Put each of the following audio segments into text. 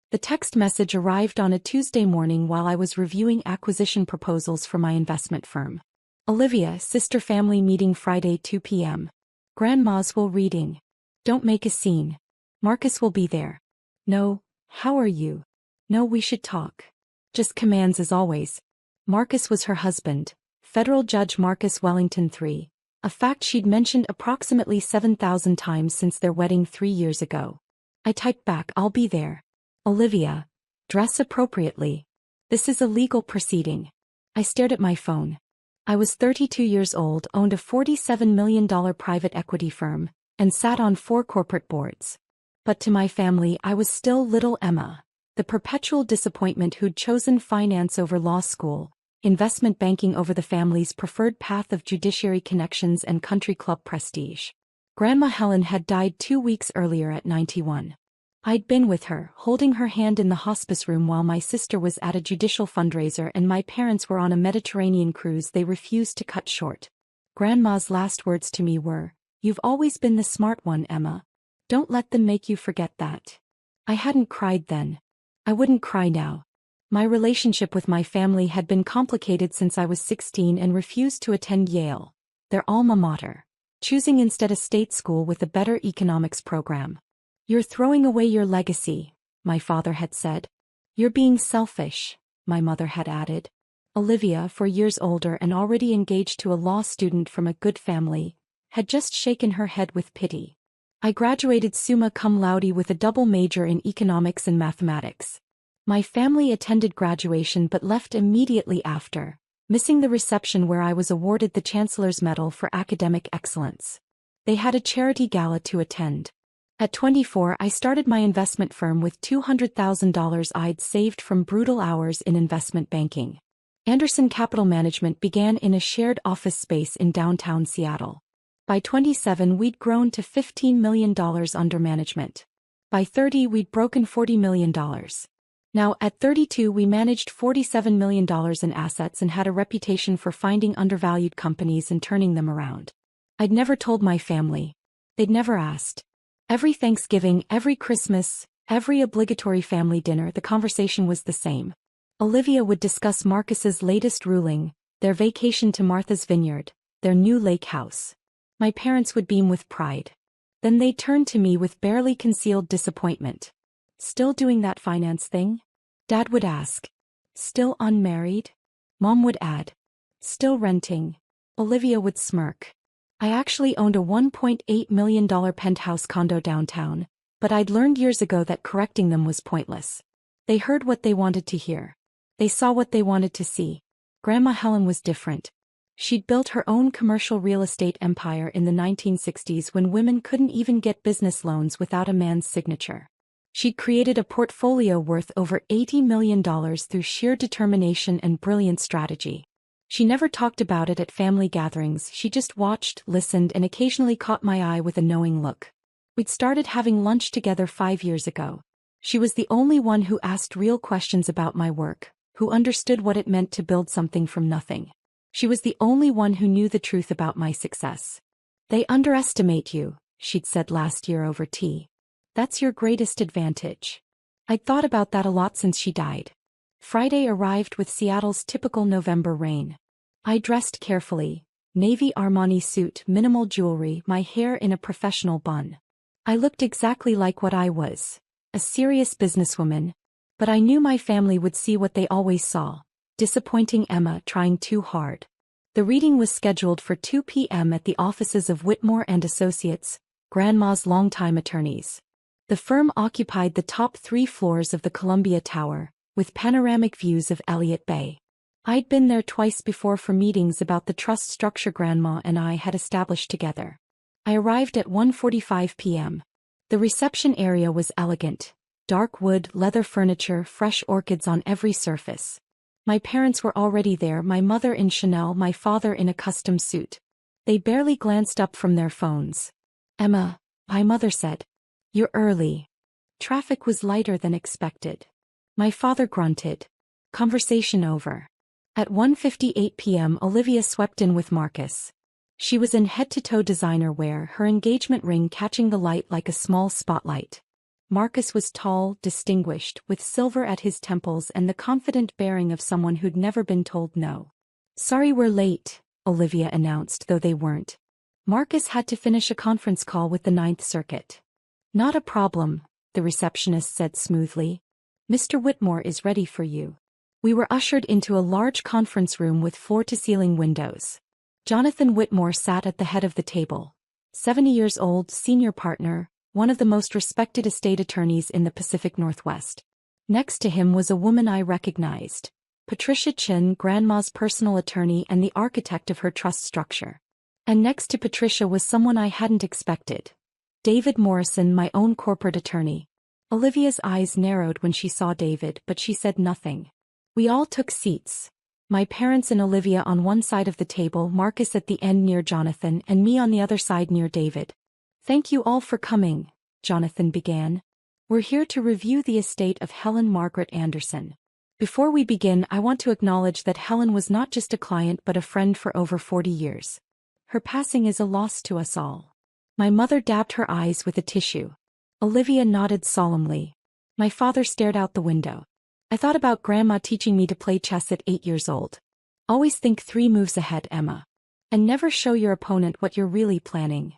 The text message arrived on a Tuesday morning while I was reviewing acquisition proposals for my investment firm. Olivia, sister family meeting Friday 2 p.m. Grandma's will reading. Don't make a scene. Marcus will be there. No, how are you? No, we should talk. Just commands as always. Marcus was her husband, federal judge Marcus Wellington III, a fact she'd mentioned approximately 7,000 times since their wedding 3 years ago. I typed back, I'll be there. Olivia, dress appropriately. This is a legal proceeding. I stared at my phone. I was 32 years old, owned a $47 million private equity firm, and sat on 4 corporate boards. But to my family I was still little Emma, the perpetual disappointment who'd chosen finance over law school, investment banking over the family's preferred path of judiciary connections and country club prestige. Grandma Helen had died 2 weeks earlier at 91. I'd been with her, holding her hand in the hospice room while my sister was at a judicial fundraiser and my parents were on a Mediterranean cruise they refused to cut short. Grandma's last words to me were, "You've always been the smart one, Emma. Don't let them make you forget that." I hadn't cried then. I wouldn't cry now. My relationship with my family had been complicated since I was 16 and refused to attend Yale, their alma mater, choosing instead a state school with a better economics program. "You're throwing away your legacy," my father had said. "You're being selfish," my mother had added. Olivia, 4 years older and already engaged to a law student from a good family, had just shaken her head with pity. I graduated summa cum laude with a double major in economics and mathematics. My family attended graduation but left immediately after, missing the reception where I was awarded the Chancellor's Medal for Academic Excellence. They had a charity gala to attend. At 24 I started my investment firm with $200,000 I'd saved from brutal hours in investment banking. Anderson Capital Management began in a shared office space in downtown Seattle. By 27 we'd grown to $15 million under management. By 30 we'd broken $40 million. Now at 32 we managed $47 million in assets and had a reputation for finding undervalued companies and turning them around. I'd never told my family. They'd never asked. Every Thanksgiving, every Christmas, every obligatory family dinner the conversation was the same. Olivia would discuss Marcus's latest ruling, their vacation to Martha's Vineyard, their new lake house. My parents would beam with pride. Then they'd turn to me with barely concealed disappointment. "Still doing that finance thing?" Dad would ask. "Still unmarried?" Mom would add. "Still renting?" Olivia would smirk. I actually owned a $1.8 million penthouse condo downtown, but I'd learned years ago that correcting them was pointless. They heard what they wanted to hear. They saw what they wanted to see. Grandma Helen was different. She'd built her own commercial real estate empire in the 1960s when women couldn't even get business loans without a man's signature. She'd created a portfolio worth over $80 million through sheer determination and brilliant strategy. She never talked about it at family gatherings, she just watched, listened, and occasionally caught my eye with a knowing look. We'd started having lunch together 5 years ago. She was the only one who asked real questions about my work, who understood what it meant to build something from nothing. She was the only one who knew the truth about my success. "They underestimate you," she'd said last year over tea. "That's your greatest advantage." I'd thought about that a lot since she died. Friday arrived with Seattle's typical November rain. I dressed carefully, navy Armani suit, minimal jewelry, my hair in a professional bun. I looked exactly like what I was, a serious businesswoman, but I knew my family would see what they always saw, disappointing Emma trying too hard. The reading was scheduled for 2 p.m. at the offices of Whitmore and Associates, Grandma's longtime attorneys. The firm occupied the top 3 floors of the Columbia Tower, with panoramic views of Elliott Bay. I'd been there twice before for meetings about the trust structure Grandma and I had established together. I arrived at 1:45 p.m. The reception area was elegant. Dark wood, leather furniture, fresh orchids on every surface. My parents were already there, my mother in Chanel, my father in a custom suit. They barely glanced up from their phones. "Emma," my mother said. "You're early." Traffic was lighter than expected. My father grunted. Conversation over. At 1:58 p.m. Olivia swept in with Marcus. She was in head-to-toe designer wear, her engagement ring catching the light like a small spotlight. Marcus was tall, distinguished, with silver at his temples and the confident bearing of someone who'd never been told no. "Sorry we're late," Olivia announced, though they weren't. Marcus had to finish a conference call with the Ninth Circuit. "Not a problem," the receptionist said smoothly. "Mr. Whitmore is ready for you." We were ushered into a large conference room with floor-to-ceiling windows. Jonathan Whitmore sat at the head of the table. 70 years old, senior partner, one of the most respected estate attorneys in the Pacific Northwest. Next to him was a woman I recognized, Patricia Chin, Grandma's personal attorney and the architect of her trust structure. And next to Patricia was someone I hadn't expected. David Morrison, my own corporate attorney. Olivia's eyes narrowed when she saw David, but she said nothing. We all took seats. My parents and Olivia on one side of the table, Marcus at the end near Jonathan, and me on the other side near David. "Thank you all for coming," Jonathan began. "We're here to review the estate of Helen Margaret Anderson. Before we begin, I want to acknowledge that Helen was not just a client but a friend for over 40 years. Her passing is a loss to us all." My mother dabbed her eyes with a tissue. Olivia nodded solemnly. My father stared out the window. "I thought about Grandma teaching me to play chess at 8 years old. Always think 3 moves ahead, Emma. And never show your opponent what you're really planning."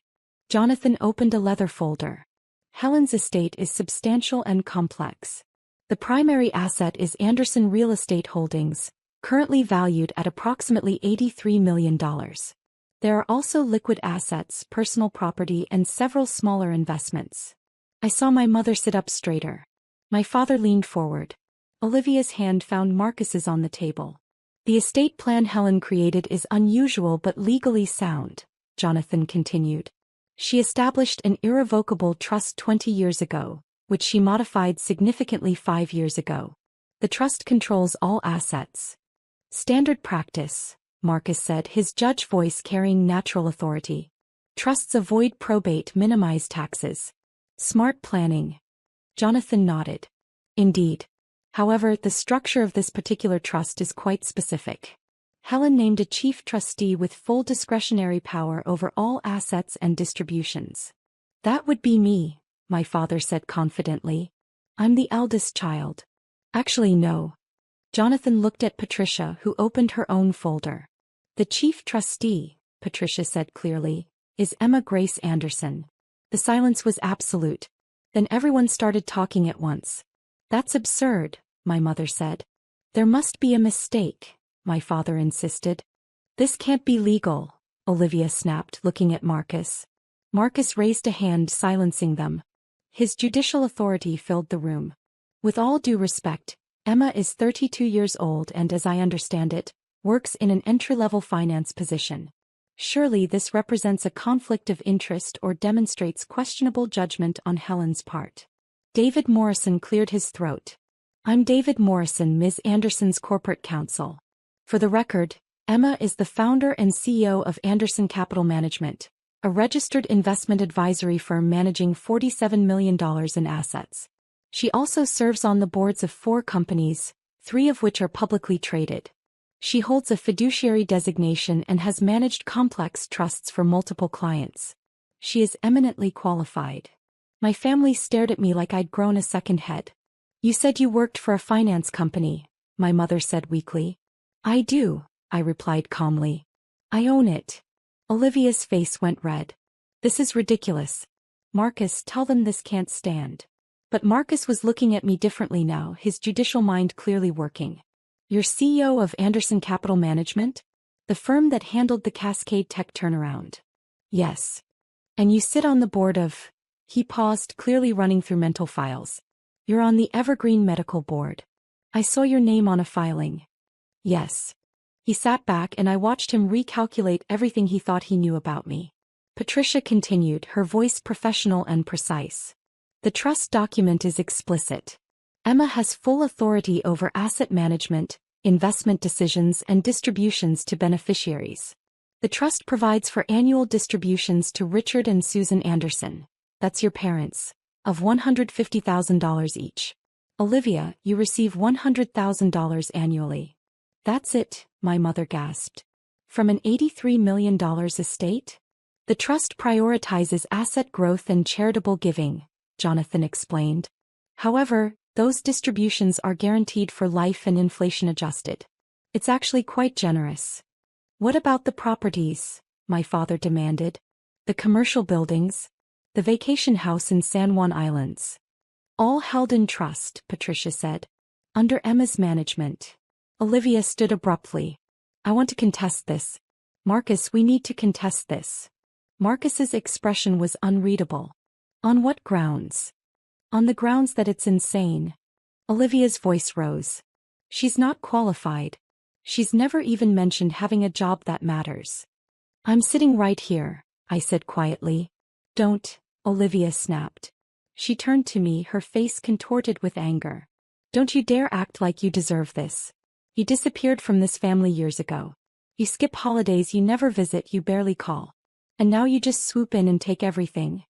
Jonathan opened a leather folder. Helen's estate is substantial and complex. The primary asset is Anderson Real Estate Holdings, currently valued at approximately $83 million. There are also liquid assets, personal property, and several smaller investments. I saw my mother sit up straighter. My father leaned forward. Olivia's hand found Marcus's on the table. "The estate plan Helen created is unusual but legally sound," Jonathan continued. "She established an irrevocable trust 20 years ago, which she modified significantly 5 years ago. The trust controls all assets." "Standard practice," Marcus said, his judge voice carrying natural authority. "Trusts avoid probate, minimize taxes. Smart planning." Jonathan nodded. "Indeed. However, the structure of this particular trust is quite specific. Helen named a chief trustee with full discretionary power over all assets and distributions." "That would be me," my father said confidently. "I'm the eldest child." "Actually, no." Jonathan looked at Patricia, who opened her own folder. "The chief trustee," Patricia said clearly, "is Emma Grace Anderson." The silence was absolute. Then everyone started talking at once. "That's absurd," my mother said. "There must be a mistake," my father insisted. "This can't be legal," Olivia snapped, looking at Marcus. Marcus raised a hand, silencing them. His judicial authority filled the room. "With all due respect, Emma is 32 years old and, as I understand it, works in an entry-level finance position. Surely this represents a conflict of interest or demonstrates questionable judgment on Helen's part." David Morrison cleared his throat. "I'm David Morrison, Ms. Anderson's corporate counsel. For the record, Emma is the founder and CEO of Anderson Capital Management, a registered investment advisory firm managing $47 million in assets. She also serves on the boards of 4 companies, 3 of which are publicly traded. She holds a fiduciary designation and has managed complex trusts for multiple clients. She is eminently qualified." My family stared at me like I'd grown a second head. "You said you worked for a finance company," my mother said weakly. "I do," I replied calmly. "I own it." Olivia's face went red. "This is ridiculous. Marcus, tell them this can't stand." But Marcus was looking at me differently now, his judicial mind clearly working. "You're CEO of Anderson Capital Management? The firm that handled the Cascade Tech turnaround?" "Yes." "And you sit on the board of—" He paused, clearly running through mental files. "You're on the Evergreen Medical Board. I saw your name on a filing." "Yes." He sat back and I watched him recalculate everything he thought he knew about me. Patricia continued, her voice professional and precise. "The trust document is explicit. Emma has full authority over asset management, investment decisions and distributions to beneficiaries. The trust provides for annual distributions to Richard and Susan Anderson, that's your parents, of $150,000 each. Olivia, you receive $100,000 annually." "That's it," my mother gasped. "From an $83 million estate?" "The trust prioritizes asset growth and charitable giving," Jonathan explained. However, those distributions are guaranteed for life and inflation adjusted. It's actually quite generous. What about the properties? My father demanded. The commercial buildings? The vacation house in San Juan Islands? All held in trust, Patricia said. Under Emma's management. Olivia stood abruptly. I want to contest this. Marcus, we need to contest this. Marcus's expression was unreadable. On what grounds? On the grounds that it's insane. Olivia's voice rose. She's not qualified. She's never even mentioned having a job that matters. I'm sitting right here, I said quietly. Don't, Olivia snapped. She turned to me, her face contorted with anger. Don't you dare act like you deserve this. You disappeared from this family years ago. You skip holidays you never visit, you barely call. And now you just swoop in and take everything.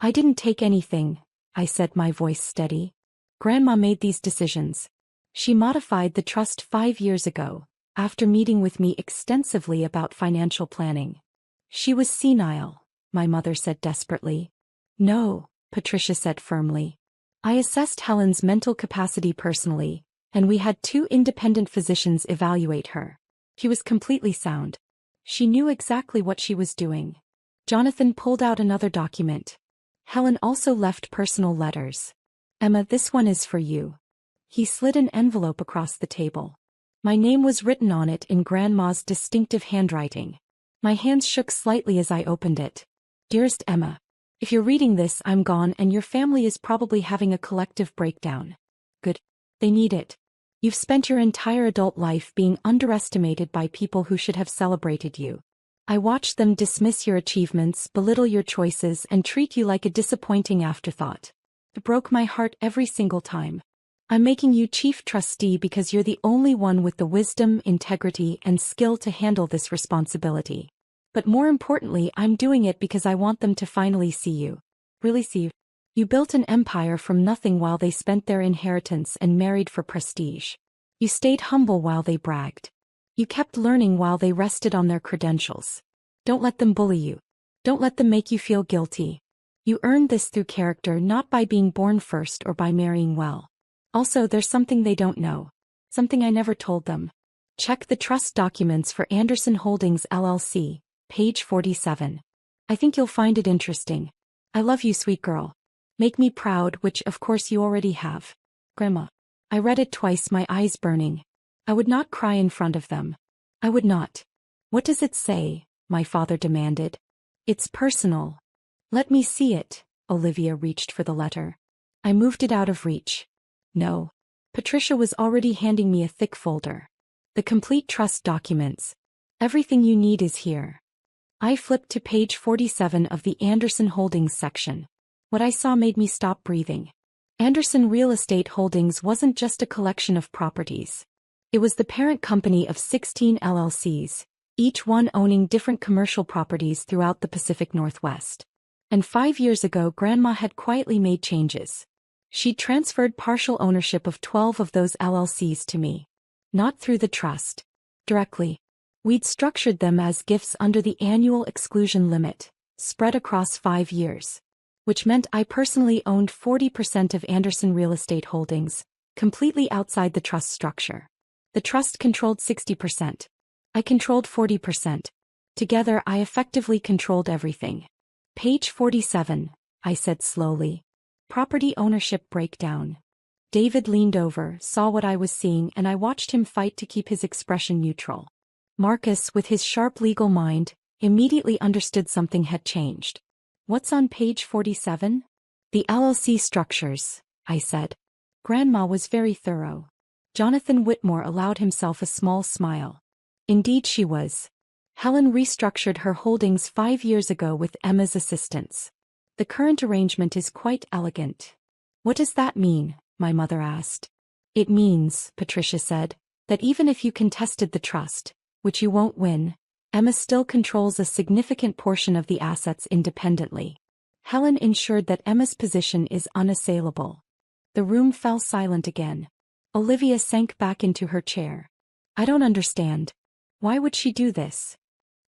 I didn't take anything, I said, my voice steady. Grandma made these decisions. She modified the trust 5 years ago, after meeting with me extensively about financial planning. She was senile, my mother said desperately. No, Patricia said firmly. I assessed Helen's mental capacity personally, and we had 2 independent physicians evaluate her. She was completely sound. She knew exactly what she was doing. Jonathan pulled out another document. Helen also left personal letters. Emma, this one is for you. He slid an envelope across the table. My name was written on it in Grandma's distinctive handwriting. My hands shook slightly as I opened it. Dearest Emma, if you're reading this, I'm gone and your family is probably having a collective breakdown. Good. They need it. You've spent your entire adult life being underestimated by people who should have celebrated you. I watched them dismiss your achievements, belittle your choices, and treat you like a disappointing afterthought. It broke my heart every single time. I'm making you chief trustee because you're the only one with the wisdom, integrity, and skill to handle this responsibility. But more importantly, I'm doing it because I want them to finally see you. Really see you. You built an empire from nothing while they spent their inheritance and married for prestige. You stayed humble while they bragged. You kept learning while they rested on their credentials. Don't let them bully you. Don't let them make you feel guilty. You earned this through character, not by being born first or by marrying well. Also, there's something they don't know. Something I never told them. Check the trust documents for Anderson Holdings LLC, page 47. I think you'll find it interesting. I love you, sweet girl. Make me proud, which of course you already have. Grandma. I read it twice, my eyes burning. I would not cry in front of them. I would not. What does it say? My father demanded. It's personal. Let me see it. Olivia reached for the letter. I moved it out of reach. No. Patricia was already handing me a thick folder. The complete trust documents. Everything you need is here. I flipped to page 47 of the Anderson Holdings section. What I saw made me stop breathing. Anderson Real Estate Holdings wasn't just a collection of properties. It was the parent company of 16 LLCs, each one owning different commercial properties throughout the Pacific Northwest. And 5 years ago, Grandma had quietly made changes. She'd transferred partial ownership of 12 of those LLCs to me. Not through the trust. Directly. We'd structured them as gifts under the annual exclusion limit, spread across 5 years. Which meant I personally owned 40% of Anderson Real Estate Holdings, completely outside the trust structure. The trust controlled 60%. I controlled 40%. Together, I effectively controlled everything. Page 47, I said slowly. Property ownership breakdown. David leaned over, saw what I was seeing, and I watched him fight to keep his expression neutral. Marcus, with his sharp legal mind, immediately understood something had changed. What's on page 47? The LLC structures, I said. Grandma was very thorough. Jonathan Whitmore allowed himself a small smile. Indeed she was. Helen restructured her holdings 5 years ago with Emma's assistance. The current arrangement is quite elegant. What does that mean? My mother asked. It means, Patricia said, that even if you contested the trust, which you won't win, Emma still controls a significant portion of the assets independently. Helen ensured that Emma's position is unassailable. The room fell silent again. Olivia sank back into her chair. I don't understand. Why would she do this?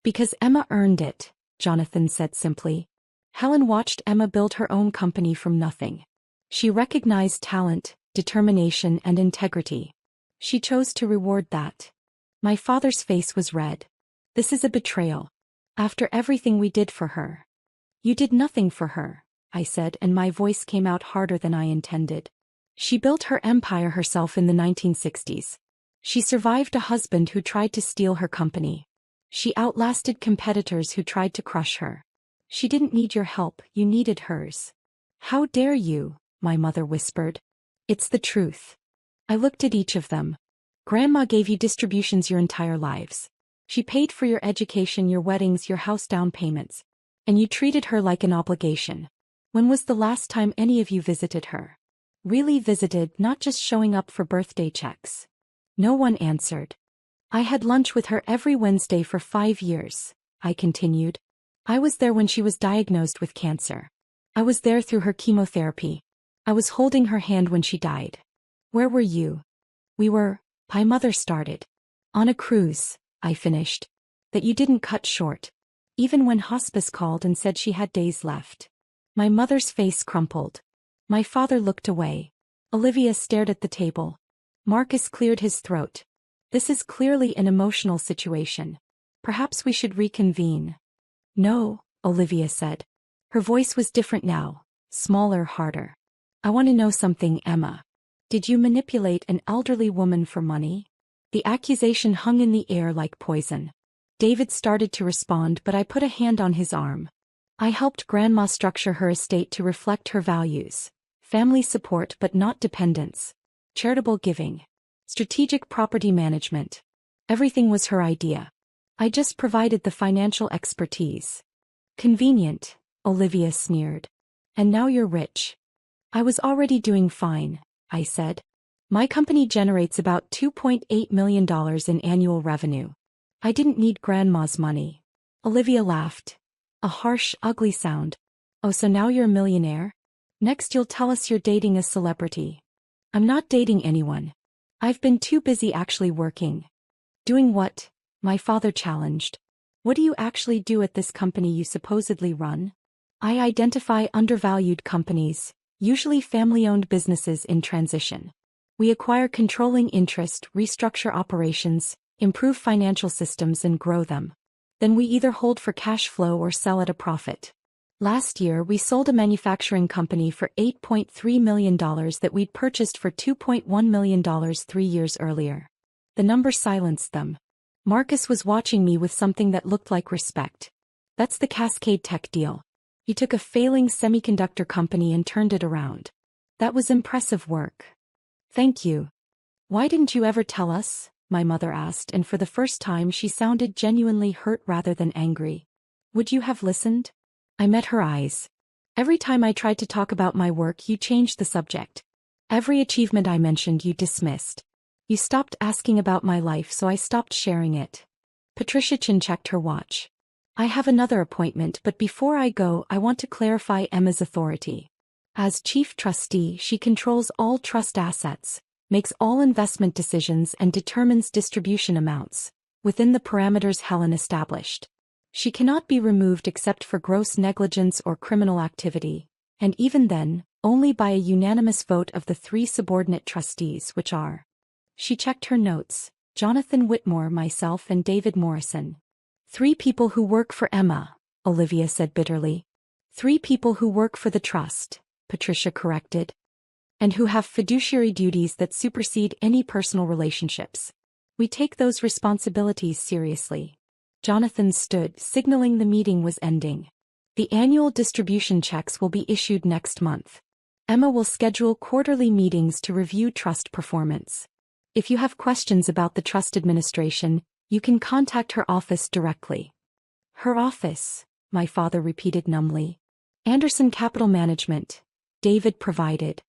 Because Emma earned it, Jonathan said simply. Helen watched Emma build her own company from nothing. She recognized talent, determination, and integrity. She chose to reward that. My father's face was red. This is a betrayal. After everything we did for her. You did nothing for her, I said, and my voice came out harder than I intended. She built her empire herself in the 1960s. She survived a husband who tried to steal her company. She outlasted competitors who tried to crush her. She didn't need your help, you needed hers. How dare you, my mother whispered. It's the truth. I looked at each of them. Grandma gave you distributions your entire lives. She paid for your education, your weddings, your house down payments. And you treated her like an obligation. When was the last time any of you visited her? Really visited, not just showing up for birthday checks. No one answered. I had lunch with her every Wednesday for 5 years, I continued. I was there when she was diagnosed with cancer. I was there through her chemotherapy. I was holding her hand when she died. Where were you? We were, my mother started. On a cruise, I finished. That you didn't cut short. Even when hospice called and said she had days left. My mother's face crumpled. My father looked away. Olivia stared at the table. Marcus cleared his throat. This is clearly an emotional situation. Perhaps we should reconvene. No, Olivia said. Her voice was different now, smaller, harder. I want to know something, Emma. Did you manipulate an elderly woman for money? The accusation hung in the air like poison. David started to respond, but I put a hand on his arm. I helped Grandma structure her estate to reflect her values. Family support but not dependence. Charitable giving. Strategic property management. Everything was her idea. I just provided the financial expertise. Convenient, Olivia sneered. And now you're rich. I was already doing fine, I said. My company generates about $2.8 million in annual revenue. I didn't need Grandma's money. Olivia laughed. A harsh, ugly sound. Oh, so now you're a millionaire? Next you'll tell us you're dating a celebrity. I'm not dating anyone. I've been too busy actually working. Doing what? My father challenged. What do you actually do at this company you supposedly run? I identify undervalued companies, usually family-owned businesses in transition. We acquire controlling interest, restructure operations, improve financial systems and grow them. Then we either hold for cash flow or sell at a profit. Last year we sold a manufacturing company for $8.3 million that we'd purchased for $2.1 million 3 years earlier. The number silenced them. Marcus was watching me with something that looked like respect. That's the Cascade Tech deal. He took a failing semiconductor company and turned it around. That was impressive work. Thank you. Why didn't you ever tell us? My mother asked, and for the first time she sounded genuinely hurt rather than angry. Would you have listened? I met her eyes. Every time I tried to talk about my work, you changed the subject. Every achievement I mentioned, you dismissed. You stopped asking about my life, so I stopped sharing it. Patricia Chin checked her watch. I have another appointment, but before I go, I want to clarify Emma's authority. As chief trustee, she controls all trust assets, makes all investment decisions and determines distribution amounts, within the parameters Helen established. She cannot be removed except for gross negligence or criminal activity, and even then, only by a unanimous vote of the 3 subordinate trustees, which are. She checked her notes, Jonathan Whitmore, myself and David Morrison. 3 people who work for Emma, Olivia said bitterly. 3 people who work for the trust, Patricia corrected. And who have fiduciary duties that supersede any personal relationships. We take those responsibilities seriously. Jonathan stood, signaling the meeting was ending. The annual distribution checks will be issued next month. Emma will schedule quarterly meetings to review trust performance. If you have questions about the trust administration, you can contact her office directly. Her office, my father repeated numbly. Anderson Capital Management. David provided.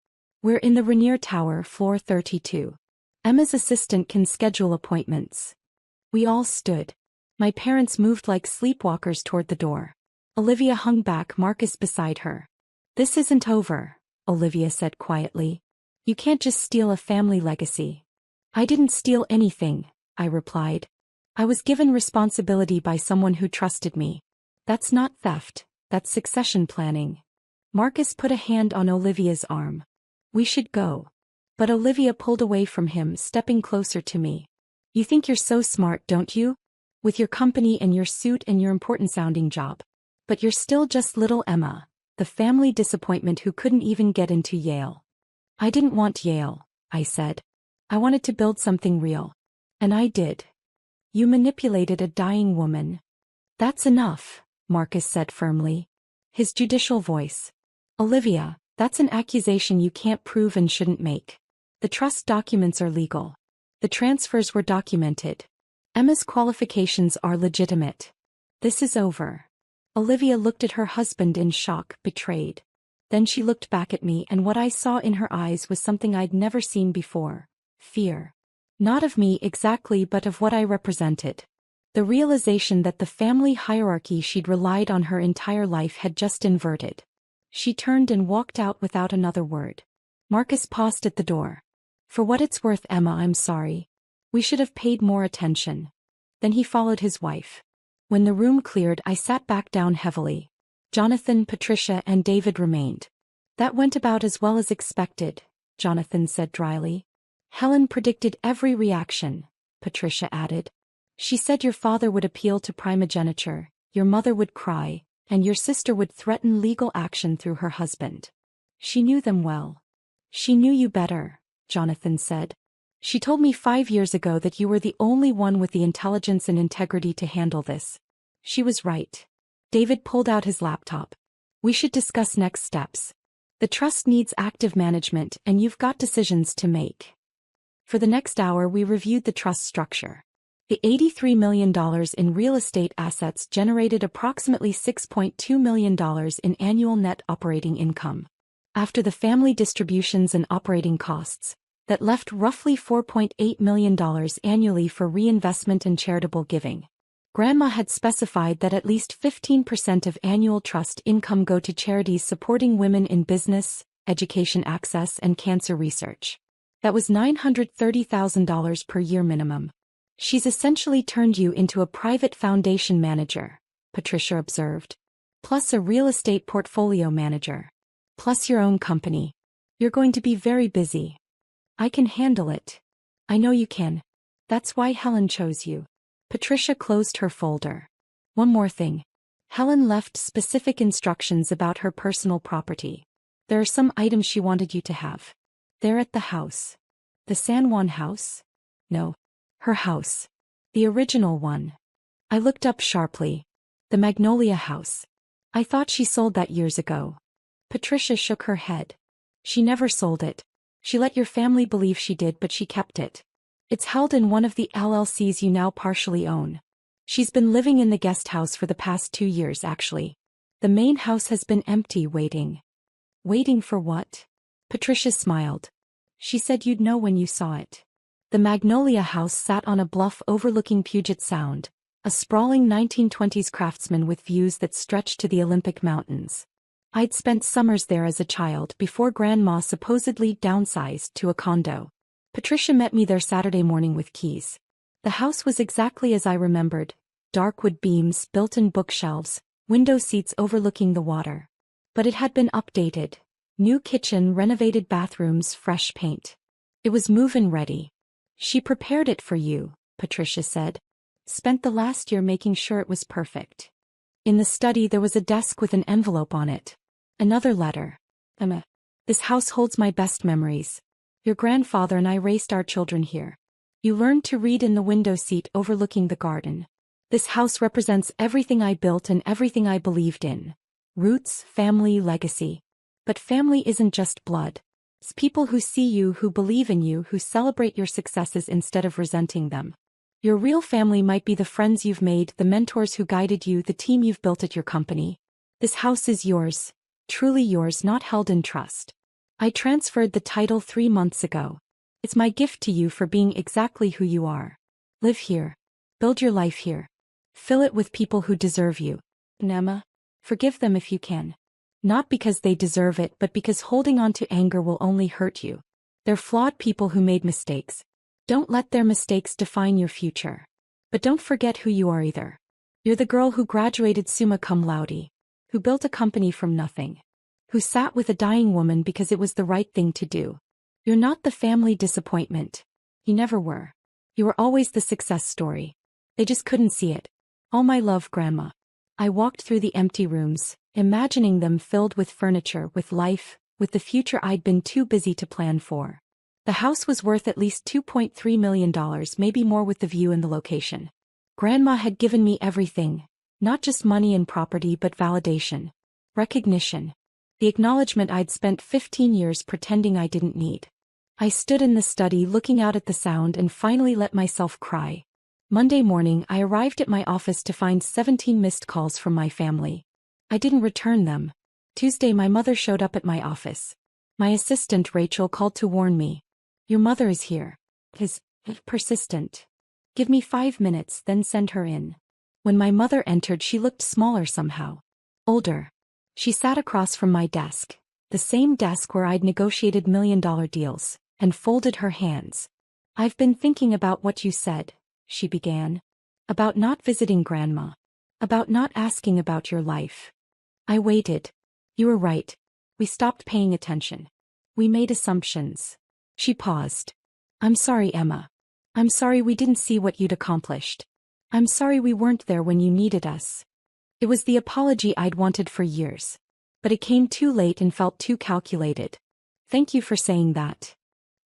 We're in the Rainier Tower, floor 32. Emma's assistant can schedule appointments. We all stood. My parents moved like sleepwalkers toward the door. Olivia hung back, Marcus beside her. This isn't over, Olivia said quietly. You can't just steal a family legacy. I didn't steal anything, I replied. I was given responsibility by someone who trusted me. That's not theft, That's succession planning. Marcus put a hand on Olivia's arm. We should go. But Olivia pulled away from him, stepping closer to me. You think you're so smart, don't you? With your company and your suit and your important-sounding job. But you're still just little Emma, the family disappointment who couldn't even get into Yale. I didn't want Yale, I said. I wanted to build something real. And I did. You manipulated a dying woman. That's enough, Marcus said firmly. His judicial voice. Olivia, that's an accusation you can't prove and shouldn't make. The trust documents are legal. The transfers were documented. Emma's qualifications are legitimate. This is over. Olivia looked at her husband in shock, betrayed. Then she looked back at me, and what I saw in her eyes was something I'd never seen before. Fear. Not of me exactly, but of what I represented. The realization that the family hierarchy she'd relied on her entire life had just inverted. She turned and walked out without another word. Marcus paused at the door. For what it's worth, Emma, I'm sorry. We should have paid more attention. Then he followed his wife. When the room cleared, I sat back down heavily. Jonathan, Patricia, and David remained. That went about as well as expected, Jonathan said dryly. Helen predicted every reaction, Patricia added. She said your father would appeal to primogeniture, your mother would cry, and your sister would threaten legal action through her husband. She knew them well. She knew you better, Jonathan said. She told me 5 years ago that you were the only one with the intelligence and integrity to handle this. She was right. David pulled out his laptop. We should discuss next steps. The trust needs active management, and you've got decisions to make. For the next hour, we reviewed the trust structure. The $83 million in real estate assets generated approximately $6.2 million in annual net operating income. After the family distributions and operating costs, that left roughly $4.8 million annually for reinvestment and charitable giving. Grandma had specified that at least 15% of annual trust income go to charities supporting women in business, education access, and cancer research. That was $930,000 per year minimum. She's essentially turned you into a private foundation manager, Patricia observed. Plus a real estate portfolio manager. Plus your own company. You're going to be very busy. I can handle it. I know you can. That's why Helen chose you. Patricia closed her folder. One more thing. Helen left specific instructions about her personal property. There are some items she wanted you to have. They're at the house. The San Juan house? No. Her house. The original one. I looked up sharply. The Magnolia house. I thought she sold that years ago. Patricia shook her head. She never sold it. She let your family believe she did, but she kept it. It's held in one of the LLCs you now partially own. She's been living in the guest house for the past 2 years, actually. The main house has been empty, waiting. Waiting for what? Patricia smiled. She said you'd know when you saw it. The Magnolia house sat on a bluff overlooking Puget Sound, a sprawling 1920s craftsman with views that stretched to the Olympic Mountains. I'd spent summers there as a child before Grandma supposedly downsized to a condo. Patricia met me there Saturday morning with keys. The house was exactly as I remembered. Dark wood beams, built-in bookshelves, window seats overlooking the water. But it had been updated. New kitchen, renovated bathrooms, fresh paint. It was move-in ready. She prepared it for you, Patricia said. Spent the last year making sure it was perfect. In the study there was a desk with an envelope on it. Another letter. Emma. This house holds my best memories. Your grandfather and I raised our children here. You learned to read in the window seat overlooking the garden. This house represents everything I built and everything I believed in. Roots, family, legacy. But family isn't just blood. It's people who see you, who believe in you, who celebrate your successes instead of resenting them. Your real family might be the friends you've made, the mentors who guided you, the team you've built at your company. This house is yours. Truly yours, not held in trust. I transferred the title 3 months ago. It's my gift to you for being exactly who you are. Live here. Build your life here. Fill it with people who deserve you. And Emma, forgive them if you can. Not because they deserve it, but because holding on to anger will only hurt you. They're flawed people who made mistakes. Don't let their mistakes define your future. But don't forget who you are either. You're the girl who graduated summa cum laude. who built a company from nothing, who sat with a dying woman because it was the right thing to do. You're not the family disappointment. You never were. You were always the success story. They just couldn't see it. All my love, Grandma. I walked through the empty rooms, imagining them filled with furniture, with life, with the future I'd been too busy to plan for. The house was worth at least $2.3 million, maybe more with the view and the location. Grandma had given me everything, not just money and property but validation, recognition, the acknowledgement I'd spent 15 years pretending I didn't need. I stood in the study looking out at the sound and finally let myself cry. Monday morning I arrived at my office to find 17 missed calls from my family. I didn't return them. Tuesday my mother showed up at my office. My assistant Rachel called to warn me. Your mother is here. Is persistent. Give me 5 minutes, then send her in. When my mother entered she looked smaller somehow. Older. She sat across from my desk, the same desk where I'd negotiated million-dollar deals, and folded her hands. I've been thinking about what you said, she began. About not visiting Grandma. About not asking about your life. I waited. You were right. We stopped paying attention. We made assumptions. She paused. I'm sorry, Emma. I'm sorry we didn't see what you'd accomplished. I'm sorry we weren't there when you needed us. It was the apology I'd wanted for years. But it came too late and felt too calculated. Thank you for saying that.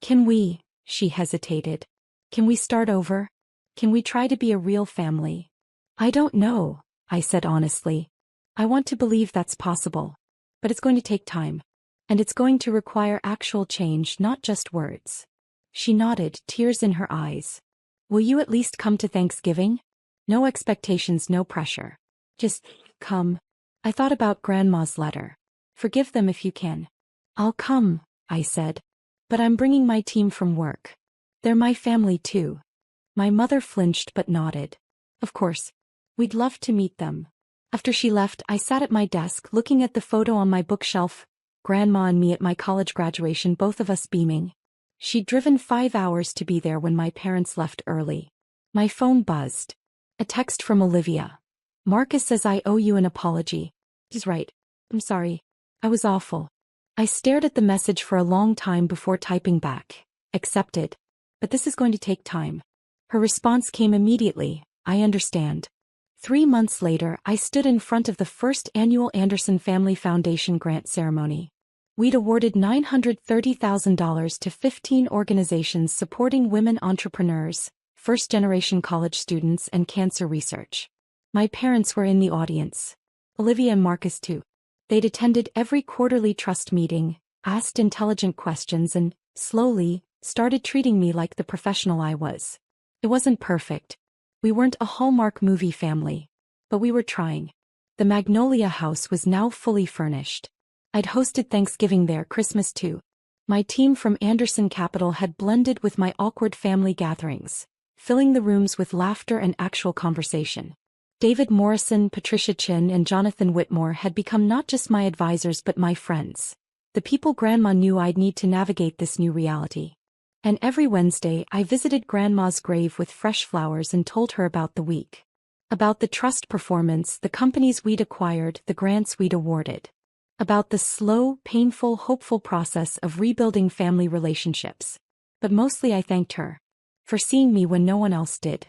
Can we, she hesitated. Can we start over? Can we try to be a real family? I don't know, I said honestly. I want to believe that's possible. But it's going to take time. And it's going to require actual change, not just words. She nodded, tears in her eyes. Will you at least come to Thanksgiving? No expectations, no pressure. Just come. I thought about Grandma's letter. Forgive them if you can. I'll come, I said. But I'm bringing my team from work. They're my family too. My mother flinched but nodded. Of course. We'd love to meet them. After she left, I sat at my desk looking at the photo on my bookshelf. Grandma and me at my college graduation, both of us beaming. She'd driven 5 hours to be there when my parents left early. My phone buzzed. A text from Olivia. Marcus says I owe you an apology. He's right. I'm sorry. I was awful. I stared at the message for a long time before typing back. Accepted. But this is going to take time. Her response came immediately. I understand. 3 months later, I stood in front of the first annual Anderson Family Foundation grant ceremony. We'd awarded $930,000 to 15 organizations supporting women entrepreneurs, first-generation college students, and cancer research. My parents were in the audience. Olivia and Marcus too. They'd attended every quarterly trust meeting, asked intelligent questions, and, slowly, started treating me like the professional I was. It wasn't perfect. We weren't a Hallmark movie family. But we were trying. The Magnolia House was now fully furnished. I'd hosted Thanksgiving there, Christmas too. My team from Anderson Capital had blended with my awkward family gatherings, filling the rooms with laughter and actual conversation. David Morrison, Patricia Chin, and Jonathan Whitmore had become not just my advisors but my friends. The people Grandma knew I'd need to navigate this new reality. And every Wednesday I visited Grandma's grave with fresh flowers and told her about the week. About the trust performance, the companies we'd acquired, the grants we'd awarded. About the slow, painful, hopeful process of rebuilding family relationships. But mostly I thanked her. For seeing me when no one else did.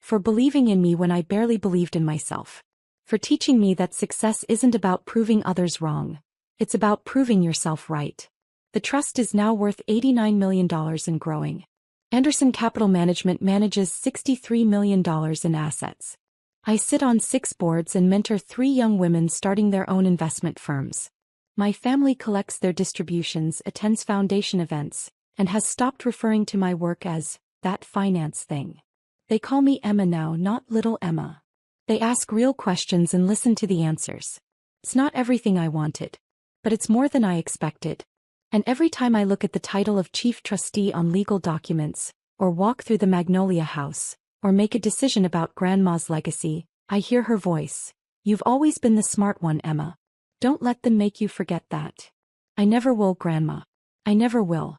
For believing in me when I barely believed in myself. For teaching me that success isn't about proving others wrong. It's about proving yourself right. The trust is now worth $89 million and growing. Anderson Capital Management manages $63 million in assets. I sit on 6 boards and mentor 3 young women starting their own investment firms. My family collects their distributions, attends foundation events, and has stopped referring to my work as that finance thing. They call me Emma now, not little Emma. They ask real questions and listen to the answers. It's not everything I wanted. But it's more than I expected. And every time I look at the title of Chief Trustee on legal documents, or walk through the Magnolia House, or make a decision about Grandma's legacy, I hear her voice. You've always been the smart one, Emma. Don't let them make you forget that. I never will, Grandma. I never will.